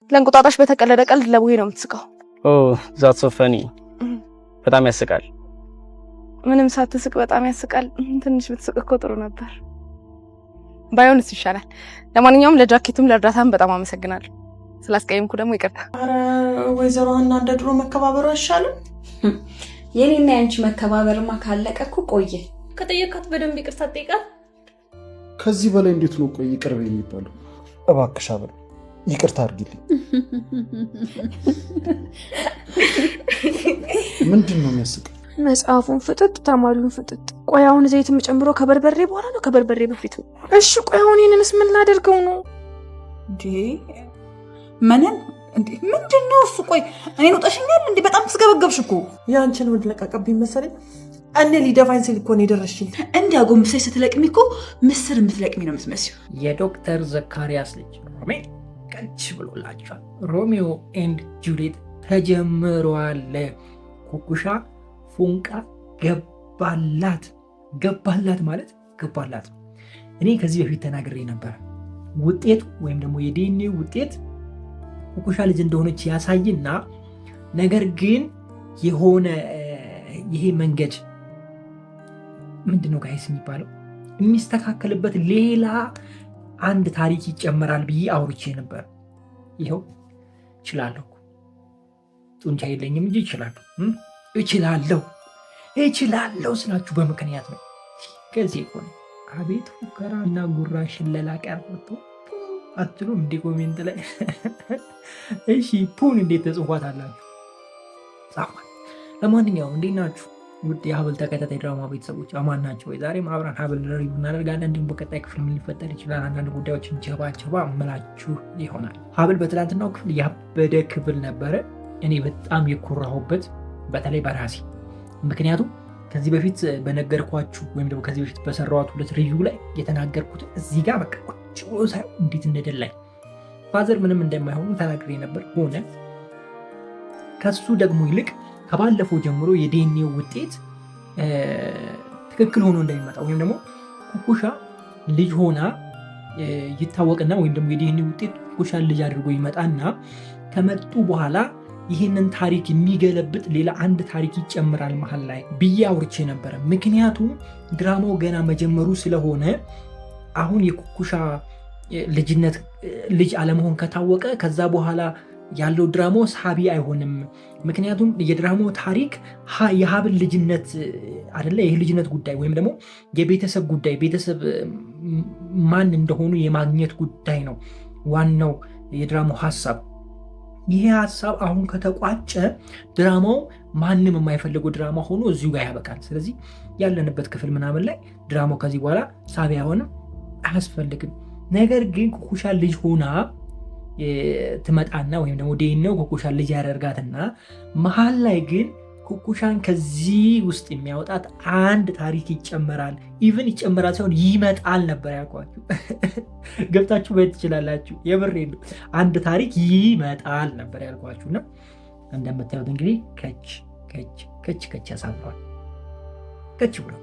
ለእንቁጣጣሽ በተቀለደ ቀልድ ለቡሄ ነው የምትስቀው። ኦ ዛትስ ሶ ፈኒ። በጣም ያስቃል። ምንም ሳትስቅ በጣም ያስቃል። ትንሽ ብትስቅ እኮ ጥሩ ነበር። ባይሆንስ ይሻላል። ለማንኛውም ለጃኬቱም ለእርዳታም በጣም አመሰግናለሁ። ስላስቀየምኩ ደግሞ ይቅርታ። ኧረ ወይዘሮ ሀና እንደ ድሮ መከባበሩ አይሻልም? የኔና ያንቺ መከባበርማ ካለቀ እኮ ቆየ። ከጠየቃት በደንብ ይቅርታ ጠይቃት። ከዚህ በላይ እንዴት ነው ቆይ ይቅርብ የሚባለው? እባክሽ አበል ይቅርታ አድርጊልኝ። ምንድን ነው የሚያስቀው? መጽሐፉን ፍጥጥ ተማሪውን ፍጥጥ። ቆይ አሁን ዘይትም ጨምሮ ከበርበሬ በኋላ ነው ከበርበሬ በፊት ነው? እሺ ቆይ አሁን ይሄንንስ ምን ላደርገው ነው እንዴ? ምንን እንዴ? ምንድነው እሱ? ቆይ እኔ ነው ጠሽኛል እንዴ? በጣም ተስገበገብሽ እኮ። ያንቺን ወድ ለቀቀብኝ መሰለኝ። እኔ ሊደፋኝ ሲል እኮ ነው የደረስሽኝ። እንዲያጎምሰሽ ስትለቅሚ እኮ ምስር የምትለቅሚ ነው የምትመስለው። የዶክተር ዘካሪያስ ልጅ ሮሜ ቀንች ብሎላቸዋል። ሮሚዮ ኤንድ ጁሊየት ተጀምሯል። ኩኩሻ ፉንቃ ገባላት። ገባላት ማለት ገባላት። እኔ ከዚህ በፊት ተናግሬ ነበር። ውጤቱ ወይም ደግሞ የዲኤንኤ ውጤት ኩኩሻ ልጅ እንደሆነች ያሳይና ነገር ግን የሆነ ይሄ መንገድ ምንድነው ጋይስ የሚባለው የሚስተካከልበት ሌላ አንድ ታሪክ ይጨመራል ብዬ አውርቼ ነበር። ይኸው እችላለሁ። ጡንቻ የለኝም እንጂ እችላለሁ ስላችሁ በምክንያት ነው። ከዚህ ሆነ አቤት ፉከራ እና ጉራ ሽለላ ቀርቶ አትሉም እንዴ ኮሜንት ላይ? እሺ ፑን እንዴት ተጽፏታላችሁ? ጻፏል። ለማንኛውም እንዴት ናችሁ ውድ የሀብል ተከታታይ ድራማ ቤተሰቦች አማን ናቸው ወይ? ዛሬም አብረን ሀብል ሪቪው እናደርጋለን። እንዲሁም በቀጣይ ክፍል ምን ሊፈጠር ይችላል አንዳንድ ጉዳዮችን ጀባ እምላችሁ ይሆናል። ሀብል በትናንትናው ክፍል ያበደ ክፍል ነበረ። እኔ በጣም የኮራሁበት በተለይ በራሴ ምክንያቱም ከዚህ በፊት በነገርኳችሁ ወይም ደግሞ ከዚህ በፊት በሰራኋት ሁለት ሪቪው ላይ የተናገርኩት እዚህ ጋር በቃ ቁጭ ብሎ ሳይሆን እንዴት እንደደላኝ ፋዘር ምንም እንደማይሆኑ ተናግሬ ነበር። ሆነ ከሱ ደግሞ ይልቅ ከባለፈው ጀምሮ የዲኤንኤ ውጤት ትክክል ሆኖ እንደሚመጣ ወይም ደግሞ ኩኩሻ ልጅ ሆና ይታወቅና ወይም ደግሞ የዲኤንኤ ውጤት ኩኩሻን ልጅ አድርጎ ይመጣና ከመጡ በኋላ ይህንን ታሪክ የሚገለብጥ ሌላ አንድ ታሪክ ይጨምራል መሀል ላይ ብዬ አውርቼ ነበረ። ምክንያቱም ድራማው ገና መጀመሩ ስለሆነ አሁን የኩኩሻ ልጅነት ልጅ አለመሆን ከታወቀ ከዛ በኋላ ያለው ድራማው ሳቢ አይሆንም። ምክንያቱም የድራማው ታሪክ የሀብል ልጅነት አይደለ፣ ይህ ልጅነት ጉዳይ ወይም ደግሞ የቤተሰብ ጉዳይ፣ ቤተሰብ ማን እንደሆኑ የማግኘት ጉዳይ ነው ዋናው የድራማው ሀሳብ። ይሄ ሀሳብ አሁን ከተቋጨ ድራማው ማንም የማይፈልገው ድራማ ሆኖ እዚሁ ጋር ያበቃል። ስለዚህ ያለንበት ክፍል ምናምን ላይ ድራማው ከዚህ በኋላ ሳቢ አይሆንም፣ አያስፈልግም። ነገር ግን ኩኩሻ ልጅ ሆና ትመጣና ወይም ደግሞ ዲኤንኤው ኩኩሻን ልጅ ያደርጋትና መሀል ላይ ግን ኩኩሻን ከዚህ ውስጥ የሚያወጣት አንድ ታሪክ ይጨመራል። ኢቭን ይጨመራል ሳይሆን ይመጣል ነበር ያልኳችሁ። ገብታችሁ ማየት ትችላላችሁ። የምሬን ነው። አንድ ታሪክ ይመጣል ነበር ያልኳችሁና እንደምታዩት እንግዲህ ከች ያሳምሯል። ከች ብሎ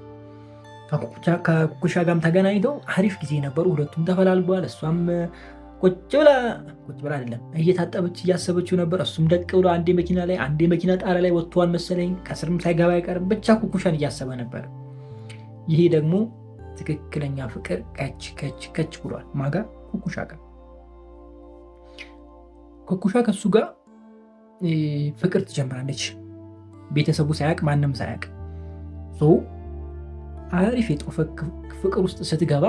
ከኩኩሻ ጋርም ተገናኝተው አሪፍ ጊዜ ነበሩ። ሁለቱም ተፈላልጓል። እሷም ቁጭ ብላ አይደለም እየታጠበች እያሰበችው ነበር። እሱም ደቅ ብሎ አንዴ መኪና ላይ አንዴ መኪና ጣራ ላይ ወጥቷል መሰለኝ። ከስርም ሳይገባ አይቀርም። ብቻ ኩኩሻን እያሰበ ነበር። ይሄ ደግሞ ትክክለኛ ፍቅር ከች ብሏል። ማጋ ኩኩሻ ጋር ኩኩሻ ከሱ ጋር ፍቅር ትጀምራለች። ቤተሰቡ ሳያቅ ማንም ሳያቅ አሪፍ የጦፈ ፍቅር ውስጥ ስትገባ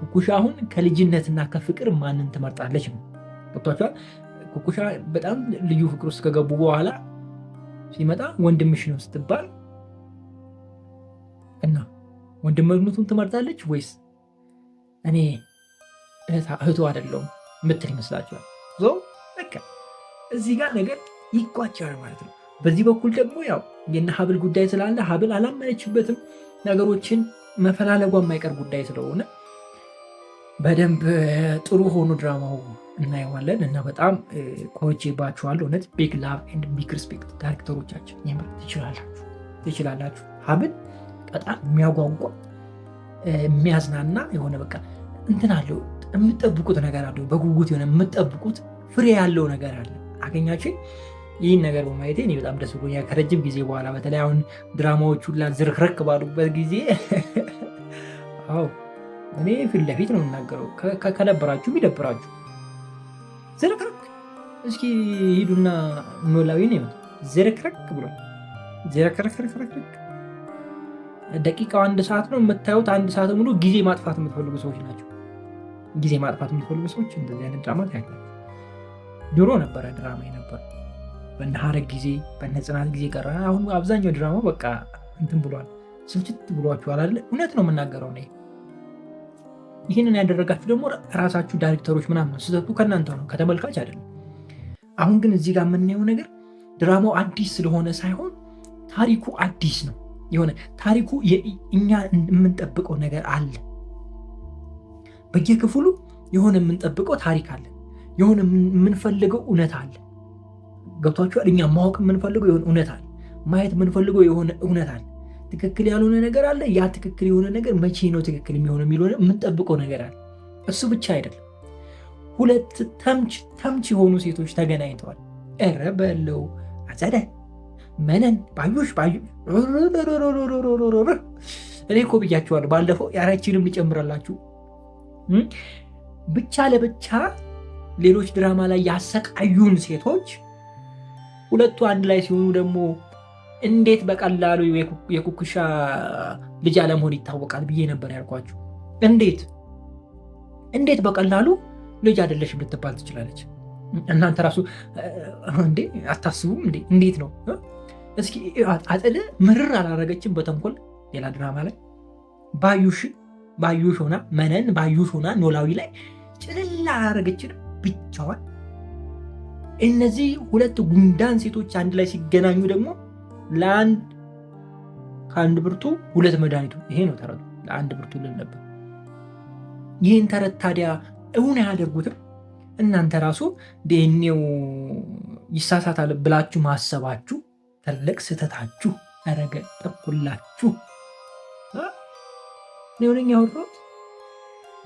ኩኩሻ አሁን ከልጅነትና ከፍቅር ማንን ትመርጣለች ነው። ገብቷችኋል? ኩኩሻ በጣም ልዩ ፍቅር ውስጥ ከገቡ በኋላ ሲመጣ ወንድምሽ ነው ስትባል እና ወንድምነቱን ትመርጣለች ወይስ እኔ እህቱ አይደለሁም ምትል ይመስላችኋል? በቃ እዚህ ጋር ነገር ይቋጫል ማለት ነው። በዚህ በኩል ደግሞ ያው የነ ሀብል ጉዳይ ስላለ ሀብል አላመነችበትም። ነገሮችን መፈላለጓ የማይቀር ጉዳይ ስለሆነ በደንብ ጥሩ ሆኖ ድራማው እናየዋለን እና በጣም ኮርቼባችኋለሁ። እውነት ቢግ ላቭ ኤንድ ቢግ ሪስፔክት ዳይሬክተሮቻችን። የምር ትችላላችሁ። ሀብል በጣም የሚያጓጓ የሚያዝናና የሆነ በቃ እንትን አለው፣ የምጠብቁት ነገር አለው። በጉጉት የሆነ የምጠብቁት ፍሬ ያለው ነገር አለ። አገኛችሁ? ይህን ነገር በማየቴ እኔ በጣም ደስ ብሎኛል። ከረጅም ጊዜ በኋላ በተለይ አሁን ድራማዎቹ ሁላ ዝርክረክ ባሉበት ጊዜ አዎ እኔ ፊት ለፊት ነው የምናገረው። ከነበራችሁም ይደብራችሁ ዝርክረክ። እስኪ ሂዱና ኖላዊ ነው ዝርክረክ ብሏል። ዝርክረክ ደቂቃው 1 ሰዓት ነው የምታዩት። 1 ሰዓት ሙሉ ጊዜ ማጥፋት የምትፈልጉ ሰዎች ናቸው። ጊዜ ማጥፋት የምትፈልጉ ሰዎች እንደዚህ አይነት ድራማ ታያላችሁ። ድሮ ነበረ ድራማ ነበር በእነ ሐረግ ጊዜ በእነ ጽናት ጊዜ ቀረ። አሁን አብዛኛው ድራማ በቃ እንትን ብሏል፣ ስልችት ብሏችኋል አይደል? እውነት ነው የምናገረው ነው። ይህንን ያደረጋችሁ ደግሞ ራሳችሁ ዳይሬክተሮች ምናምን ነው። ስህተቱ ከእናንተ ነው፣ ከተመልካች አይደለም። አሁን ግን እዚህ ጋር የምናየው ነገር ድራማው አዲስ ስለሆነ ሳይሆን ታሪኩ አዲስ ነው። የሆነ ታሪኩ እኛ የምንጠብቀው ነገር አለ። በየክፍሉ የሆነ የምንጠብቀው ታሪክ አለ፣ የሆነ የምንፈልገው እውነት አለ። ገብቷችኋል? እኛ ማወቅ የምንፈልገው የሆነ እውነት አለ፣ ማየት የምንፈልገው የሆነ እውነት አለ። ትክክል ያልሆነ ነገር አለ። ያ ትክክል የሆነ ነገር መቼ ነው ትክክል የሚሆነው የሚለው የምንጠብቀው ነገር አለ። እሱ ብቻ አይደለም፣ 2 ተምች የሆኑ ሴቶች ተገናኝተዋል። ኧረ በለው አጸደ መነን ባዩሽ እኔ እኮ ብያችኋለሁ ባለፈው። ያራችንም ሊጨምራላችሁ ብቻ ለብቻ ሌሎች ድራማ ላይ ያሰቃዩን ሴቶች ሁለቱ አንድ ላይ ሲሆኑ ደግሞ እንዴት በቀላሉ የኩኩሻ ልጅ አለመሆን ይታወቃል ብዬ ነበር ያልኳችሁ። እንዴት በቀላሉ ልጅ አይደለሽም ልትባል ትችላለች? እናንተ ራሱ እንዴ አታስቡም እንዴ? እንዴት ነው እስኪ? አጸደ ምርር አላረገችም በተንኮል ሌላ ድራማ ላይ ባዩሽ ሆና መነን ባዩሽ ሆና ኖላዊ ላይ ጭልላ አላረገችንም ብቻዋን። እነዚህ 2 ጉንዳን ሴቶች አንድ ላይ ሲገናኙ ደግሞ ከአንድ ብርቱ 2 መድኃኒቱ። ይሄ ነው ተረቱ። ለአንድ ብርቱ ልል ነበር። ይህን ተረት ታዲያ እውን አያደርጉትም? እናንተ ራሱ ዲኤንኤው ይሳሳታል ብላችሁ ማሰባችሁ ትልቅ ስህተታችሁ። አረገ ጠቁላችሁ ሊሆነኛ ወሮት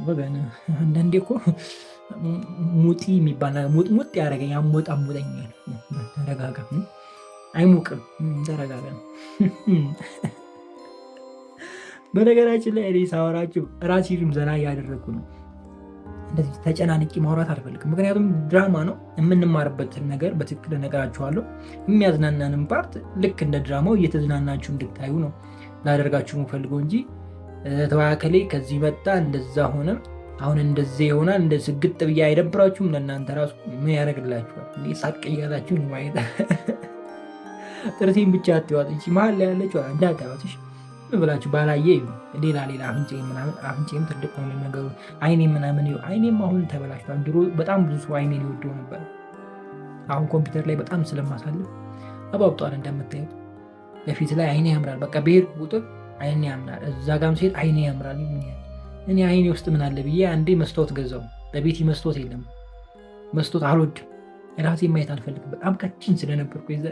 ወገን። አንዳንዴ እኮ ሙጢ የሚባል ሙጥሙጥ ያደረገኝ አሞጣሞጠኛል። ተረጋጋ። አይሙቅም፣ ተረጋጋ። በነገራችን ላይ እኔ ሳወራችሁ ራሴንም ዘና እያደረግኩ ነው። እንደዚህ ተጨናንቂ ማውራት አልፈልግም። ምክንያቱም ድራማ ነው፣ የምንማርበትን ነገር በትክክል እነግራችኋለሁ። የሚያዝናናንም ፓርት ልክ እንደ ድራማው እየተዝናናችሁ እንድታዩ ነው ላደርጋችሁ የምፈልገው እንጂ ተዋከሌ ከዚህ መጣ እንደዛ ሆነ አሁን እንደዚህ ይሆናል እንደ ስግጥ ብዬ አይደብራችሁም? ለእናንተ ራሱ ምን ያደርግላችኋል? ሳቅ እያላችሁ ነው ማየት። ጥርሴን ብቻ አትዋጥ እንጂ መሀል ላይ ያለችው እንዳታዋትሽ ብላችሁ ባላየ ሌላ አፍንጬም ትልቅ ነው ነገሩ። አይኔ ምናምን አይኔም አሁን ተበላሽቷል። ድሮ በጣም ብዙ ሰው አይኔን ይወደው ነበር። አሁን ኮምፒውተር ላይ በጣም ስለማሳልፍ አባብጧል። እንደምታዩት በፊት ላይ አይኔ ያምራል። በቃ ብሄድ ቁጥር አይኔ ያምራል። እዛ ጋም ሲሄድ አይኔ ያምራል። እኔ አይኔ ውስጥ ምን አለ ብዬ አንዴ መስታወት ገዛው። በቤቴ መስታወት የለም። መስታወት አልወድም። ራሴ ማየት አልፈልግም። በጣም ቀጭን ስለነበርኩ ይዛ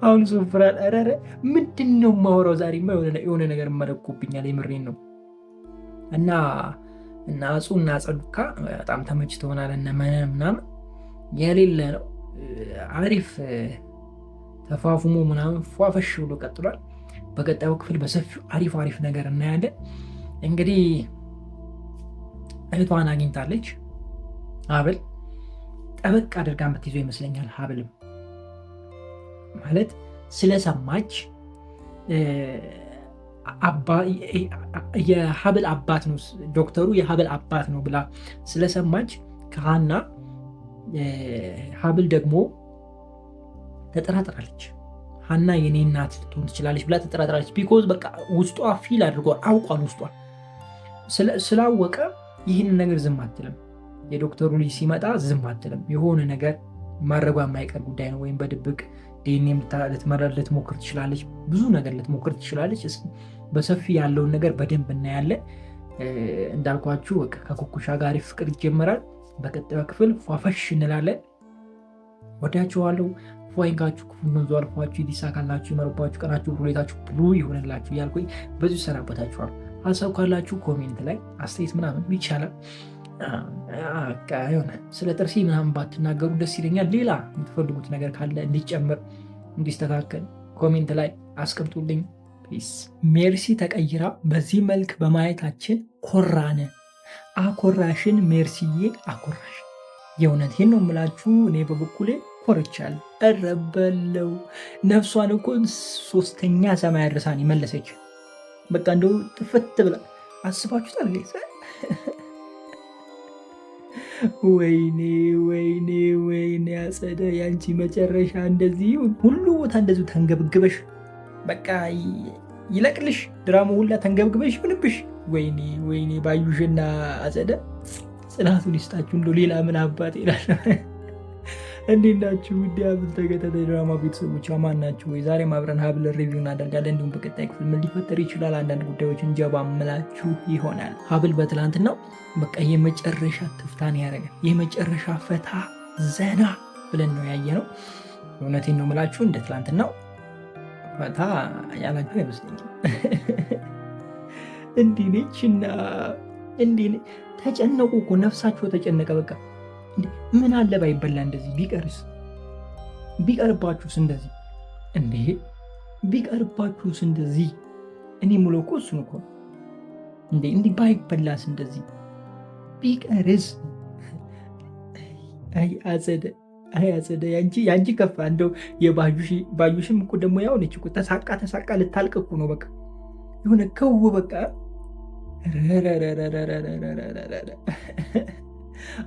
አሁን ሱፍራል። ኧረ ምንድን ነው የማወራው ዛሬ? የሆነ ነገር መለኮብኛል። የምሬን ነው። እና አጹ እና ጸዱካ በጣም ተመችተውናል። እነ መነን ምናምን የሌለ ነው። አሪፍ ተፋፉሞ ምናምን ፏፈሽ ብሎ ቀጥሏል። በቀጣዩ ክፍል በሰፊው አሪፍ ነገር እናያለን። እንግዲህ እህቷን አግኝታለች። ሀብል ጠበቅ አድርጋ የምትይዘው ይመስለኛል። ሀብልም ማለት ስለሰማች የሀብል አባት ነው ዶክተሩ የሀብል አባት ነው ብላ ስለሰማች ከሀና ሀብል ደግሞ ተጠራጥራለች። ሀና የኔ እናት ልትሆን ትችላለች ብላ ተጠራጥራለች። ቢኮዝ በቃ ውስጧ ፊል አድርጓል፣ አውቋል። ውስጧ ስላወቀ ይህንን ነገር ዝም አትልም። የዶክተሩ ልጅ ሲመጣ ዝም አትልም። የሆነ ነገር ማድረጓ የማይቀር ጉዳይ ነው። ወይም በድብቅ ዲኤንኤ ልትሞክር ትችላለች። ብዙ ነገር ልትሞክር ትችላለች። በሰፊ ያለውን ነገር በደንብ እናያለን። እንዳልኳችሁ ከኩኩሻ ጋር ፍቅር ይጀመራል። በቀጣዩ ክፍል ፏፈሽ እንላለን። ወዳችኋለሁ። ፏይንጋችሁ ክፉ መንዙ አልፏችሁ ይዲሳካላችሁ፣ ይመርባችሁ፣ ቀናችሁ ሁኔታችሁ ብሩ ይሆንላችሁ እያልኩኝ በዚሁ ሰናበታችኋል። ሀሳብ ካላችሁ ኮሜንት ላይ አስተያየት ምናምን ይቻላል። የሆነ ስለ ጥርሴ ምናምን ባትናገሩ ደስ ይለኛል። ሌላ የምትፈልጉት ነገር ካለ እንዲጨምር እንዲስተካከል ኮሜንት ላይ አስቀምጡልኝ። ፒስ። ሜርሲ ተቀይራ በዚህ መልክ በማየታችን ኮራን። አኮራሽን ሜርሲዬ፣ አኮራሽ። የእውነቴን ነው የምላችሁ። እኔ በበኩሌ ኮርቻለሁ። እረበለው ነፍሷን እኮ 3ኛ ሰማይ አድርሳን የመለሰች። በቃ እንደው ጥፍት ብላ አስባችሁታል? ወይኔ ወይኔ ወይኔ አጸደ፣ ያንቺ መጨረሻ እንደዚህ ሁሉ ቦታ እንደዚሁ ተንገብግበሽ በቃ ይለቅልሽ ድራማ ሁላ ተንገብግበሽ ይሁንብሽ። ወይኔ ወይኔ ባዩሽና አጸደ ጽናቱን ይስጣችሁ። እንደ ሌላ ምን አባት ይላል። እንዴት ናችሁ? ውድ የሀብል ተከታታይ ድራማ ቤተሰቦች አማን ናችሁ ወይ? ዛሬ አብረን ሀብል ሪቪው እናደርጋለን። እንዲሁም በቀጣይ ክፍል ምን ሊፈጠር ይችላል አንዳንድ ጉዳዮችን ጀባ ምላችሁ ይሆናል። ሀብል በትላንትናው በቃ የመጨረሻ ትፍታን ያደረገ የመጨረሻ ፈታ ዘና ብለን ነው ያየ ነው። እውነቴን ነው ምላችሁ እንደ ትላንትናው ፈታ ያላችሁ አይመስለኝም። እንዲህ ነች እና እንዲህ ተጨነቁ እኮ ነፍሳቸው ተጨነቀ። በቃ ምን አለ ባይበላ እንደዚህ ቢቀርስ ቢቀርባችሁስ እንደዚህ እንዴ ቢቀርባችሁስ እንደዚህ እኔ ሙሉ እኮ እሱን እኮ እንዴ እንዲህ ባይበላስ እንደዚህ ቢቀርስ። አይ አጸደ ያንቺ ከፋ። እንደው የባዩሽም እኮ ደግሞ ያው ነች እኮ ተሳቃ ልታልቅ እኮ ነው። በቃ የሆነ ከው በቃ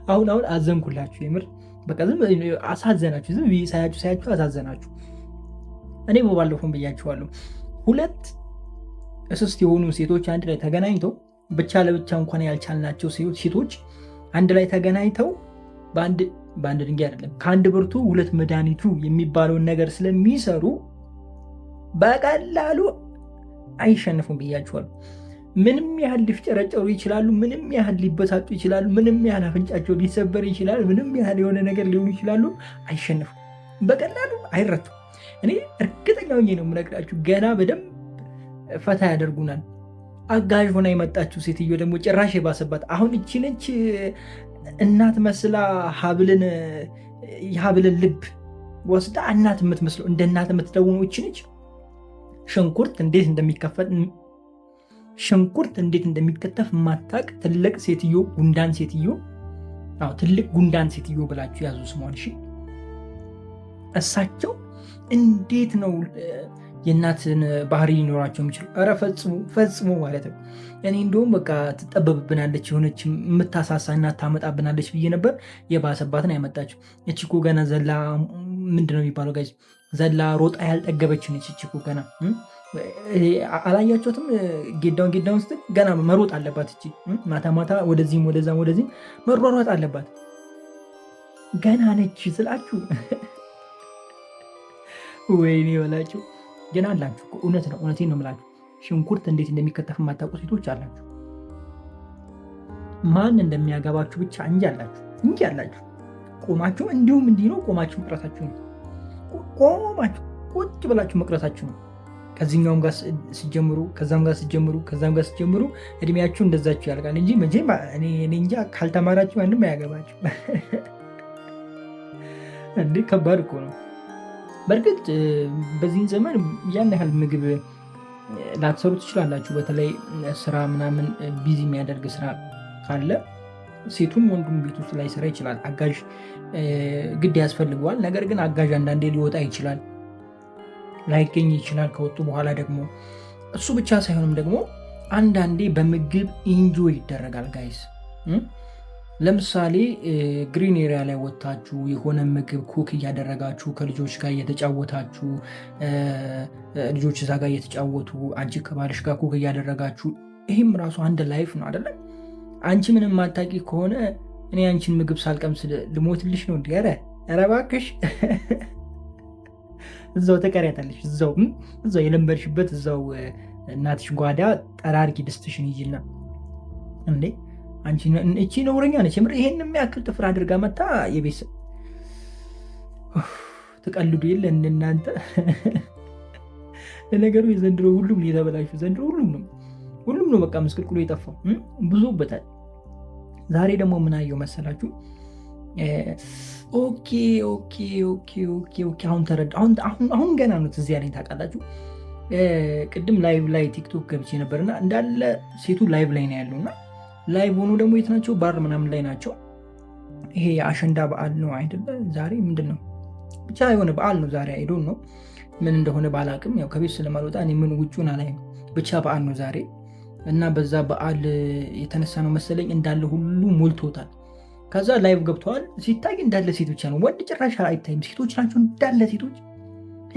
አሁን አዘንኩላችሁ። የምር በቃ ዝም አሳዘናችሁ። ዝም ሳያችሁ አሳዘናችሁ። እኔ ባለፈው ብያችኋለሁ። 2 እስስት የሆኑ ሴቶች አንድ ላይ ተገናኝተው ብቻ ለብቻ እንኳን ያልቻልናቸው ሴቶች አንድ ላይ ተገናኝተው በአንድ ድንጋይ አይደለም ከአንድ ብርቱ 2 መድኃኒቱ የሚባለውን ነገር ስለሚሰሩ በቀላሉ አይሸንፉም ብያችኋለሁ። ምንም ያህል ሊፍጨረጨሩ ይችላሉ። ምንም ያህል ሊበሳጡ ይችላሉ። ምንም ያህል አፍንጫቸው ሊሰበር ይችላል። ምንም ያህል የሆነ ነገር ሊሆኑ ይችላሉ። አይሸንፉም፣ በቀላሉ አይረቱም። እኔ እርግጠኛ ሆኜ ነው የምነግራችሁ። ገና በደንብ ፈታ ያደርጉናል። አጋዥ ሆና የመጣችው ሴትዮ ደግሞ ጭራሽ የባሰባት። አሁን እቺ ነች እናት መስላ የሀብልን ልብ ወስዳ እናት የምትመስለው እንደ እናት የምትደውነው እቺ ነች። ሽንኩርት እንዴት እንደሚከተፍ ማታቅ ትልቅ ሴትዮ፣ ጉንዳን ሴትዮ፣ ትልቅ ጉንዳን ሴትዮ ብላችሁ ያዙ ስሟን። እሺ እሳቸው እንዴት ነው የእናትን ባህሪ ሊኖራቸው የሚችሉ? ኧረ ፈጽሞ ማለት ነው። እኔ እንደውም በቃ ትጠበብብናለች የሆነች የምታሳሳ እናት ታመጣብናለች ብዬ ነበር። የባሰባትን ያመጣችው እቺ እኮ ገና ዘላ ምንድነው የሚባለው ጋይዝ፣ ዘላ ሮጣ ያልጠገበች ነች እቺ እኮ ገና። አላያቸውትም? ጌዳውን ስትል ገና መሮጥ አለባት እቺ። ማታ ወደዚህም ወደዚህም መሯሯጥ አለባት። ገና ነች ስላችሁ ወይኔ በላችሁ። ግን አላችሁ እውነት ነው፣ እውነቴን ነው የምላችሁ። ሽንኩርት እንዴት እንደሚከተፍ የማታውቁ ሴቶች አላችሁ። ማን እንደሚያገባችሁ ብቻ እንጂ አላችሁ። ቆማችሁ እንዲሁም እንዲህ ነው ቆማችሁ መቅረታችሁ ነው። ቆማችሁ ቁጭ ብላችሁ መቅረታችሁ ነው። ከዚህኛውም ጋር ሲጀምሩ ከዛም ጋር ሲጀምሩ እድሜያችሁ እንደዛችሁ ያልቃል እንጂ መቼም እኔ እንጃ ካልተማራችሁ ማንም አያገባችሁ። እንዴ ከባድ እኮ ነው። በእርግጥ በዚህን ዘመን ያን ያህል ምግብ ላትሰሩ ትችላላችሁ። በተለይ ስራ ምናምን ቢዚ የሚያደርግ ስራ ካለ ሴቱም ወንዱም ቤት ውስጥ ላይ ስራ ይችላል። አጋዥ ግድ ያስፈልገዋል። ነገር ግን አጋዥ አንዳንዴ ሊወጣ ይችላል፣ ላይገኝ ይችላል። ከወጡ በኋላ ደግሞ እሱ ብቻ ሳይሆንም ደግሞ አንዳንዴ በምግብ ኢንጆይ ይደረጋል ጋይስ። ለምሳሌ ግሪን ኤሪያ ላይ ወጥታችሁ የሆነ ምግብ ኩክ እያደረጋችሁ ከልጆች ጋር እየተጫወታችሁ ልጆች እዛ ጋር እየተጫወቱ አንቺ ከባልሽ ጋር ኩክ እያደረጋችሁ፣ ይህም ራሱ አንድ ላይፍ ነው አይደለም? አንቺ ምንም ማታቂ ከሆነ እኔ አንቺን ምግብ ሳልቀምስ ልሞትልሽ ነው እንዲ? ኧረ እባክሽ እዛው ተቀሪያታለሽ። እዛው የለመድሽበት እዛው እናትሽ ጓዳ ጠራርጊ ድስትሽን ይጅና እንዴ አንቺ እቺ ነውረኛ ነች። ምር ይሄን የሚያክል ጥፍር አድርጋ መታ የቤተሰብ ተቀልዱ የለ እናንተ። ለነገሩ የዘንድሮ ሁሉም የተበላሹ ዘንድሮ ሁሉም ነው በቃ ምስቅልቅሉ የጠፋው ብዙበታል። ዛሬ ደግሞ ምን አየው መሰላችሁ? ኦኬ አሁን ተረዳ። አሁን ገና ነው ትዝ ያለኝ ታውቃላችሁ። ቅድም ላይቭ ላይ ቲክቶክ ገብቼ ነበርና እንዳለ ሴቱ ላይቭ ላይ ነው ያለውና ላይቭ ሆኖ ደግሞ የት ናቸው? ባር ምናምን ላይ ናቸው። ይሄ የአሸንዳ በዓል ነው አይደለ? ዛሬ ምንድን ነው ብቻ የሆነ በዓል ነው ዛሬ። አይዶን ነው ምን እንደሆነ ባላቅም፣ ያው ከቤት ስለማልወጣ እኔ ምን ውጭውን አላይም። ብቻ በዓል ነው ዛሬ እና በዛ በዓል የተነሳ ነው መሰለኝ እንዳለ ሁሉ ሞልቶታል። ከዛ ላይቭ ገብተዋል። ሲታይ እንዳለ ሴት ብቻ ነው፣ ወንድ ጭራሽ አይታይም። ሴቶች ናቸው እንዳለ ሴቶች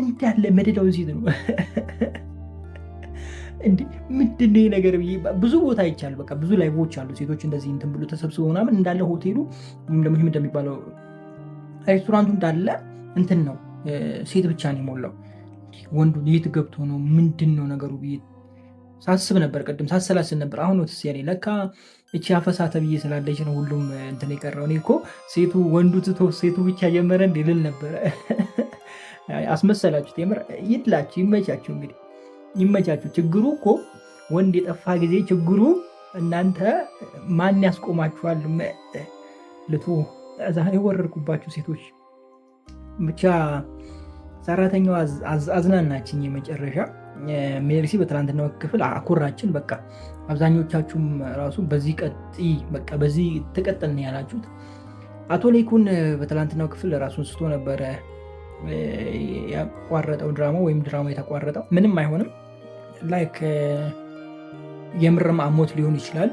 እንዳለ መደዳውን ሴት ነው እንዴ ምንድን ነው ነገር ብዬ ብዙ ቦታ ይቻል። በቃ ብዙ ላይቮች አሉ ሴቶች እንደዚህ እንትን ብሎ ተሰብስበው ምናምን እንዳለ ሆቴሉ ወይም ደግሞ እንደሚባለው ሬስቶራንቱ እንዳለ እንትን ነው ሴት ብቻ ነው የሞላው። ወንዱ የት ገብቶ ነው ምንድን ነው ነገሩ ብዬ ሳስብ ነበር። ቅድም ሳሰላስል ነበር። አሁን ነው ትስ ያለኝ ለካ እቺ አፈሳ ተብዬ ስላለች ነው ሁሉም እንትን የቀረው። እኔ እኮ ሴቱ ወንዱ ትቶ ሴቱ ብቻ ጀመረ እንዴ ልል ነበረ። አስመሰላችሁት። የምር ይድላችሁ፣ ይመቻችሁ። እንግዲህ ይመቻችሁ። ችግሩ እኮ ወንድ የጠፋ ጊዜ ችግሩ እናንተ ማን ያስቆማችኋል? ልቶ ዛሬ ወረድኩባችሁ ሴቶች። ብቻ ሰራተኛዋ አዝናናችኝ የመጨረሻ። ሜርሲ በትላንትናው ክፍል አኮራችን። በቃ አብዛኞቻችሁም ራሱ በዚህ ቀጥይ በቃ በዚህ ትቀጥል ነው ያላችሁት። አቶ ሌኩን በትላንትናው ክፍል ራሱን ስቶ ነበረ ያቋረጠው ድራማ ወይም ድራማ የተቋረጠው። ምንም አይሆንም። ላይክ የምርም አሞት ሊሆን ይችላል፣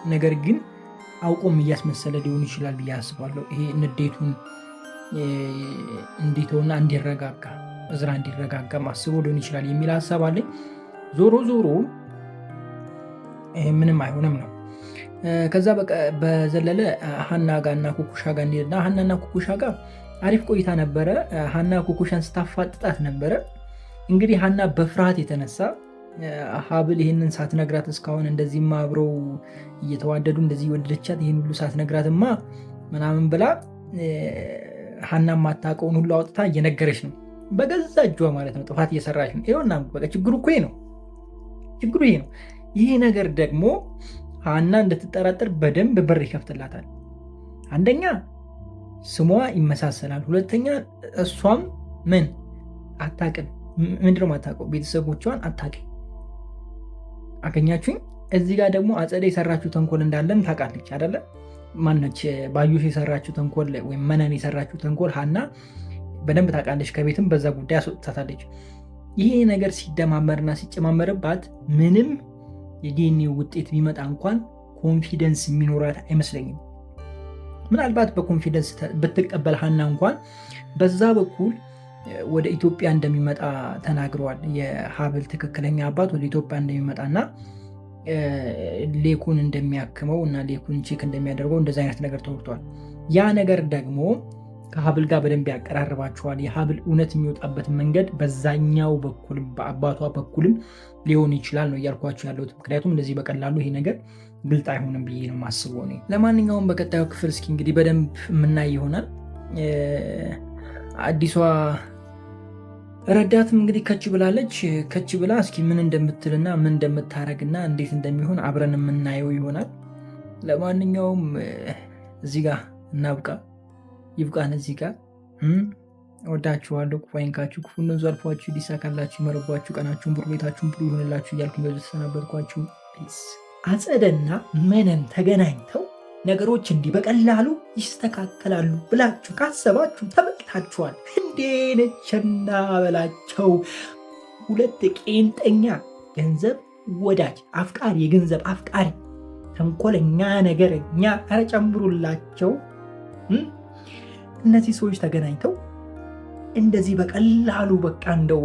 ነገር ግን አውቆም እያስመሰለ ሊሆን ይችላል ብዬ አስባለሁ። ይሄ ንዴቱን እንዲተውና እንዲረጋጋ እዝራ እንዲረጋጋ አስቦ ሊሆን ይችላል የሚል ሀሳብ አለኝ። ዞሮ ዞሮ ይሄ ምንም አይሆንም ነው። ከዛ በዘለለ ሀና ጋርና ኩኩሻ ጋር እንሄድና ሀናና ኩኩሻ ጋር አሪፍ ቆይታ ነበረ። ሀና ኩኩሻን ስታፋጥጣት ነበረ። እንግዲህ ሀና በፍርሃት የተነሳ ሀብል ይህንን ሳትነግራት እስካሁን እንደዚህማ አብረው እየተዋደዱ እንደዚህ ወደደቻት ይህን ሁሉ ሳትነግራትማ ምናምን ብላ ሀና ማታውቀውን ሁሉ አውጥታ እየነገረች ነው፣ በገዛ እጇ ማለት ነው። ጥፋት እየሰራች ነው። ይኸውና በቃ ችግሩ እኮ ነው። ችግሩ ይሄ ነው። ይሄ ነገር ደግሞ ሀና እንድትጠራጠር በደንብ በር ይከፍትላታል። አንደኛ ስሟ ይመሳሰላል፣ ሁለተኛ እሷም ምን አታውቅም። ምንድነው ማታውቀው? ቤተሰቦቿን አታውቅም። አገኛችሁኝ? እዚህ ጋር ደግሞ አጸደ የሰራችው ተንኮል እንዳለን ታውቃለች አይደለ? ማነች ባዩሽ የሰራችው ተንኮል ወይም መነን የሰራችው ተንኮል ሀና በደንብ ታውቃለች። ከቤትም በዛ ጉዳይ አስወጥታታለች። ይሄ ነገር ሲደማመርና ሲጨማመርባት ምንም የዲኤንኤ ውጤት ቢመጣ እንኳን ኮንፊደንስ የሚኖራት አይመስለኝም። ምናልባት በኮንፊደንስ ብትቀበል ሀና እንኳን በዛ በኩል ወደ ኢትዮጵያ እንደሚመጣ ተናግረዋል። የሀብል ትክክለኛ አባት ወደ ኢትዮጵያ እንደሚመጣና ሌኩን እንደሚያክመው እና ሌኩን ቼክ እንደሚያደርገው እንደዚ አይነት ነገር ተወርቷል። ያ ነገር ደግሞ ከሀብል ጋር በደንብ ያቀራርባቸዋል። የሀብል እውነት የሚወጣበት መንገድ በዛኛው በኩልም በአባቷ በኩልም ሊሆን ይችላል ነው እያልኳቸው ያለሁት። ምክንያቱም እንደዚህ በቀላሉ ይሄ ነገር ግልጥ አይሆንም ብዬ ነው ማስበው እኔ። ለማንኛውም በቀጣዩ ክፍል እስኪ እንግዲህ በደንብ የምናይ ይሆናል። አዲሷ ረዳትም እንግዲህ ከች ብላለች። ከች ብላ እስኪ ምን እንደምትልና ምን እንደምታረግና እንዴት እንደሚሆን አብረን የምናየው ይሆናል። ለማንኛውም እዚህ ጋር እናብቃ፣ ይብቃን እዚህ ጋር። ወዳችኋለሁ። ክፉ አይንካችሁ፣ ክፉ እነዙ አልፏችሁ፣ ሊሳካላችሁ፣ ይመርባችሁ፣ ቀናችሁን ብሩ፣ ቤታችሁን ብሩ ይሆንላችሁ እያልኩኝ በዚህ ተሰናበትኳችሁ። አጸደና መነን ተገናኝተው ነገሮች እንዲህ በቀላሉ ይስተካከላሉ ብላችሁ ካሰባችሁ ተበቅታችኋል። እንዴ ነችና በላቸው። ሁለት ቄንጠኛ ገንዘብ ወዳጅ አፍቃሪ፣ የገንዘብ አፍቃሪ ተንኮለኛ ነገረኛ፣ ኧረ ጨምሩላቸው። እነዚህ ሰዎች ተገናኝተው እንደዚህ በቀላሉ በቃ እንደው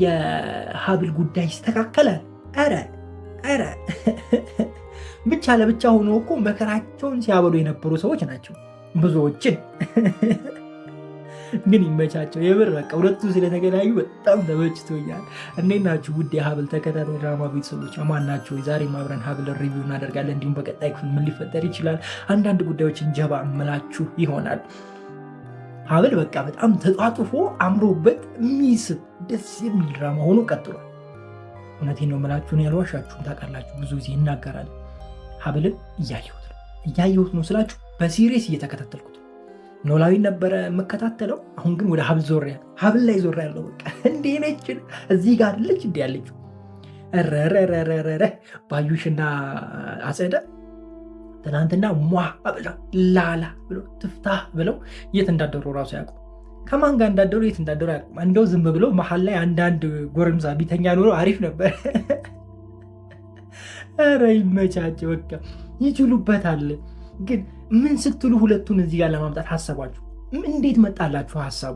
የሀብል ጉዳይ ይስተካከላል። ኧረ ብቻ ለብቻ ሆኖ እኮ መከራቸውን ሲያበሉ የነበሩ ሰዎች ናቸው ብዙዎችን። ግን ይመቻቸው የምር በቃ ሁለቱ ስለተገናኙ በጣም ተመችቶኛል። እንዴት ናችሁ ውድ የሀብል ተከታታይ ድራማ ቤተሰቦች? አማን ናቸው? ዛሬ አብረን ሀብል ሪቪው እናደርጋለን። እንዲሁም በቀጣይ ክፍል ምን ሊፈጠር ይችላል አንዳንድ ጉዳዮችን ጀባ እምላችሁ ይሆናል። ሀብል በቃ በጣም ተጧጡፎ አምሮበት የሚስብ ደስ የሚል ድራማ ሆኖ ቀጥሏል። እውነቴን ነው የምላችሁን፣ ያልዋሻችሁም ታውቃላችሁ። ብዙ ጊዜ ይናገራል። ሀብልን እያየሁት ነው እያየሁት ነው ስላችሁ በሲሪየስ እየተከታተልኩት ኖላዊ ነበረ የምከታተለው። አሁን ግን ወደ ሀብል ላይ ዞር ያለው በቃ እንዴ ነች እዚህ ጋር ልጅ እንዲ ያለችው ረረረረረ ባዩሽና አጸደ ትናንትና ሟ ብለው ላላ ብለው ትፍታህ ብለው የት እንዳደሩ ራሱ ያውቁ። ከማን ጋር እንዳደሩ የት እንዳደሩ ያውቁ። እንደው ዝም ብለው መሀል ላይ አንዳንድ ጎረምሳ ቢተኛ ኖሮ አሪፍ ነበር። ኧረ ይመቻቸው በቃ ይችሉበታል። ግን ምን ስትሉ ሁለቱን እዚህ ጋር ለማምጣት ሀሳባችሁ እንዴት መጣላችሁ ሀሳቡ?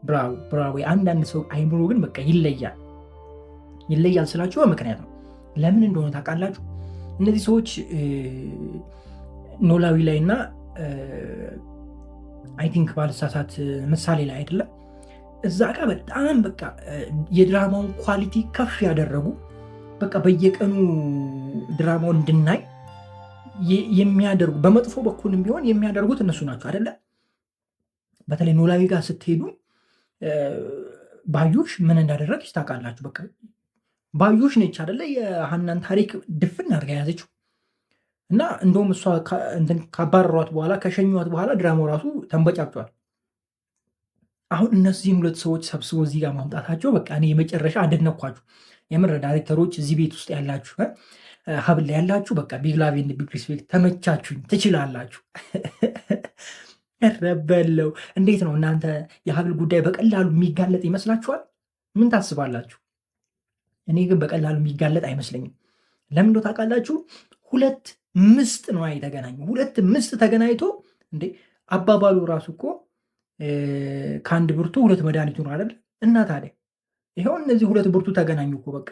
ብራቮ ብራቮ። አንዳንድ ሰው አይምሮ ግን በቃ ይለያል ስላችሁ በምክንያት ነው። ለምን እንደሆነ ታውቃላችሁ? እነዚህ ሰዎች ኖላዊ ላይ እና አይ ቲንክ ባልሳሳት ምሳሌ ላይ አይደለም እዛ ጋር በጣም በቃ የድራማውን ኳሊቲ ከፍ ያደረጉ በቃ በየቀኑ ድራማውን እንድናይ የሚያደርጉ በመጥፎ በኩልም ቢሆን የሚያደርጉት እነሱ ናቸው አይደለ? በተለይ ኖላዊ ጋር ስትሄዱ ባዩሽ ምን እንዳደረገች ታውቃላችሁ? በቃ ባዩሽ ነች አይደለ የሀናን ታሪክ ድፍን አድርጋ ያዘችው። እና እንደውም እሷ ካባረሯት በኋላ ከሸኟት በኋላ ድራማው ራሱ ተንበጫብቷል። አሁን እነዚህም ሁለት ሰዎች ሰብስቦ እዚህ ጋር ማምጣታቸው በቃ እኔ የመጨረሻ አደነኳችሁ። የምር ዳይሬክተሮች እዚህ ቤት ውስጥ ያላችሁ ሀብል ላይ ያላችሁ በቃ ቢግ ላቭ ኤንድ ቢግ ሪስፔክት፣ ተመቻችሁኝ፣ ትችላላችሁ። ረበለው እንዴት ነው እናንተ የሀብል ጉዳይ በቀላሉ የሚጋለጥ ይመስላችኋል? ምን ታስባላችሁ? እኔ ግን በቀላሉ የሚጋለጥ አይመስለኝም። ለምን እንደው ታውቃላችሁ? ሁለት ምስጥ ነው የተገናኙ። ሁለት ምስጥ ተገናኝቶ እንዴ አባባሉ ራሱ እኮ ከአንድ ብርቱ ሁለት መድኃኒቱ ነው አይደል? እና ታዲያ ይኸው እነዚህ ሁለት ብርቱ ተገናኙ እኮ በቃ